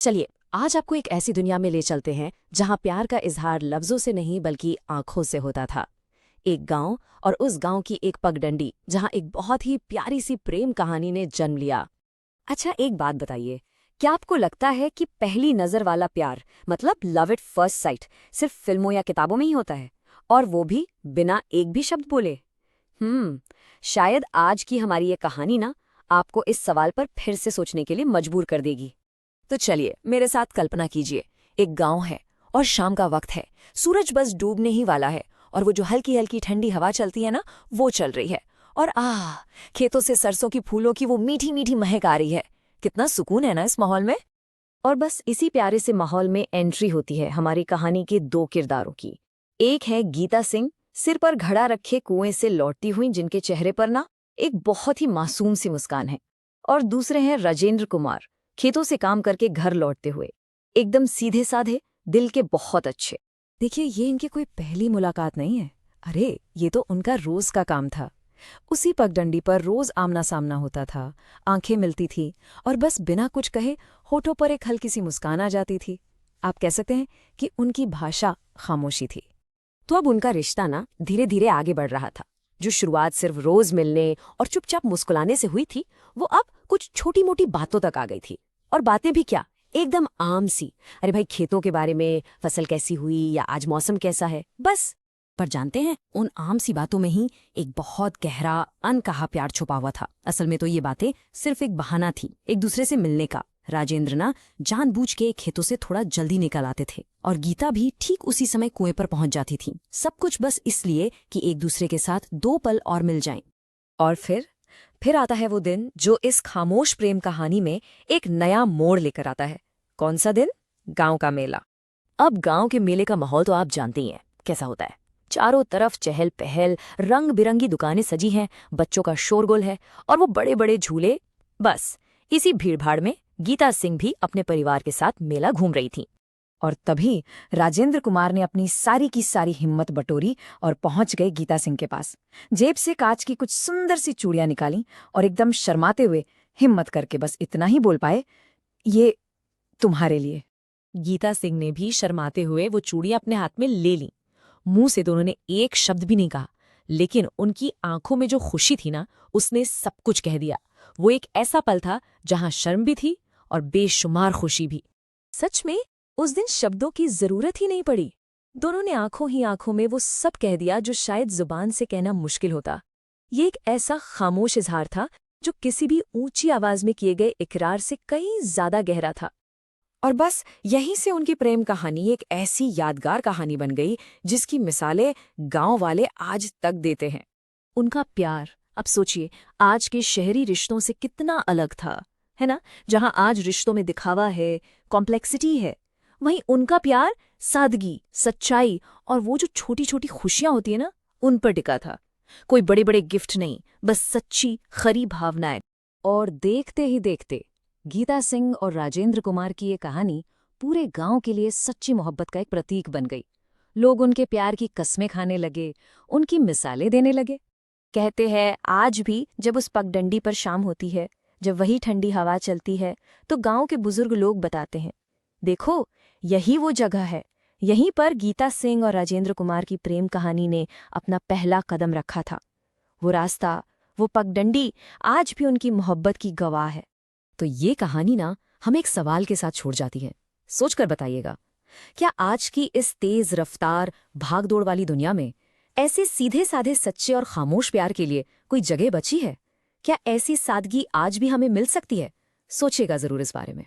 चलिए, आज आपको एक ऐसी दुनिया में ले चलते हैं जहां प्यार का इजहार लफ्जों से नहीं बल्कि आंखों से होता था। एक गांव और उस गांव की एक पगडंडी जहां एक बहुत ही प्यारी सी प्रेम कहानी ने जन्म लिया। अच्छा, एक बात बताइए, क्या आपको लगता है कि पहली नजर वाला प्यार मतलब लव एट फर्स्ट साइट सिर्फ फिल्मों या किताबों में ही होता है, और वो भी बिना एक भी शब्द बोले? शायद आज की हमारी ये कहानी ना आपको इस सवाल पर फिर से सोचने के लिए मजबूर कर देगी। तो चलिए मेरे साथ कल्पना कीजिए, एक गांव है और शाम का वक्त है, सूरज बस डूबने ही वाला है और वो जो हल्की हल्की ठंडी हवा चलती है ना, वो चल रही है। और खेतों से सरसों की फूलों की वो मीठी मीठी महक आ रही है। कितना सुकून है ना इस माहौल में। और बस इसी प्यारे से माहौल में एंट्री होती है हमारी कहानी के दो किरदारों की। एक है गीता सिंह, सिर पर घड़ा रखे कुएं से लौटती हुई, जिनके चेहरे पर ना एक बहुत ही मासूम सी मुस्कान है। और दूसरे हैं राजेंद्र कुमार, खेतों से काम करके घर लौटते हुए, एकदम सीधे साधे, दिल के बहुत अच्छे। देखिए, ये इनकी कोई पहली मुलाकात नहीं है। अरे, ये तो उनका रोज का काम था। उसी पगडंडी पर रोज आमना सामना होता था, आंखें मिलती थी और बस बिना कुछ कहे होठों पर एक हल्की सी मुस्कान आ जाती थी। आप कह सकते हैं कि उनकी भाषा खामोशी थी। तो अब उनका रिश्ता ना धीरे धीरे आगे बढ़ रहा था। जो शुरुआत सिर्फ रोज मिलने और चुपचाप मुस्कुराने से हुई थी, वो अब कुछ छोटी मोटी बातों तक आ गई थी। और बातें भी क्या, एकदम आम सी। अरे भाई, खेतों के बारे में, फसल कैसी हुई या आज मौसम कैसा है, बस। पर जानते हैं, उन आम सी बातों में ही एक बहुत गहरा अनकहा प्यार छुपा हुआ था। असल में तो ये बातें सिर्फ एक बहाना थी एक दूसरे से मिलने का। राजेंद्र ना जानबूझ के खेतों से थोड़ा जल्दी निकल आते थे और गीता भी ठीक उसी समय कुएं पर पहुंच जाती थी। सब कुछ बस इसलिए कि एक दूसरे के साथ 2 पल और मिल जाएं। और फिर आता है वो दिन जो इस खामोश प्रेम कहानी में एक नया मोड़ लेकर आता है। कौन सा दिन? गांव का मेला। अब गांव के मेले का माहौल तो आप जानते ही हैं कैसा होता है। चारों तरफ चहल पहल, रंग बिरंगी दुकानें सजी हैं, बच्चों का शोरगुल है और वो बड़े बड़े झूले। बस इसी भीड़भाड़ में गीता सिंह भी अपने परिवार के साथ मेला घूम रही थी। और तभी राजेंद्र कुमार ने अपनी सारी की सारी हिम्मत बटोरी और पहुंच गए गीता सिंह के पास। जेब से कांच की कुछ सुंदर सी चूड़ियां निकाली और एकदम शर्माते हुए हिम्मत करके बस इतना ही बोल पाए, ये तुम्हारे लिए। गीता सिंह ने भी शर्माते हुए वो चूड़ियां अपने हाथ में ले ली। मुंह से दोनों ने एक शब्द भी नहीं कहा, लेकिन उनकी आंखों में जो खुशी थी ना, उसने सब कुछ कह दिया। वो एक ऐसा पल था जहां शर्म भी थी और बेशुमार खुशी भी। सच में उस दिन शब्दों की जरूरत ही नहीं पड़ी। दोनों ने आंखों ही आंखों में वो सब कह दिया जो शायद जुबान से कहना मुश्किल होता। ये एक ऐसा खामोश इजहार था जो किसी भी ऊंची आवाज में किए गए इकरार से कहीं ज्यादा गहरा था। और बस यहीं से उनकी प्रेम कहानी एक ऐसी यादगार कहानी बन गई जिसकी मिसालें गांव वाले आज तक देते हैं। उनका प्यार, अब सोचिए, आज के शहरी रिश्तों से कितना अलग था, है ना? जहां आज रिश्तों में दिखावा है, कॉम्प्लेक्सिटी है, वहीं उनका प्यार सादगी, सच्चाई और वो जो छोटी छोटी खुशियां होती है ना, उन पर टिका था। कोई बड़े बड़े गिफ्ट नहीं, बस सच्ची खरी भावनाएं। और देखते ही देखते गीता सिंह और राजेंद्र कुमार की ये कहानी पूरे गांव के लिए सच्ची मोहब्बत का एक प्रतीक बन गई। लोग उनके प्यार की कस्में खाने लगे, उनकी मिसालें देने लगे। कहते हैं, आज भी जब उस पगडंडी पर शाम होती है, जब वही ठंडी हवा चलती है, तो गांव के बुजुर्ग लोग बताते हैं, देखो, यही वो जगह है, यहीं पर गीता सिंह और राजेंद्र कुमार की प्रेम कहानी ने अपना पहला कदम रखा था। वो रास्ता, वो पगडंडी आज भी उनकी मोहब्बत की गवाह है। तो ये कहानी ना हमें एक सवाल के साथ छोड़ जाती है। सोचकर बताइएगा, क्या आज की इस तेज रफ्तार भागदौड़ वाली दुनिया में ऐसे सीधे साधे सच्चे और खामोश प्यार के लिए कोई जगह बची है? क्या ऐसी सादगी आज भी हमें मिल सकती है? सोचिएगा जरूर इस बारे में।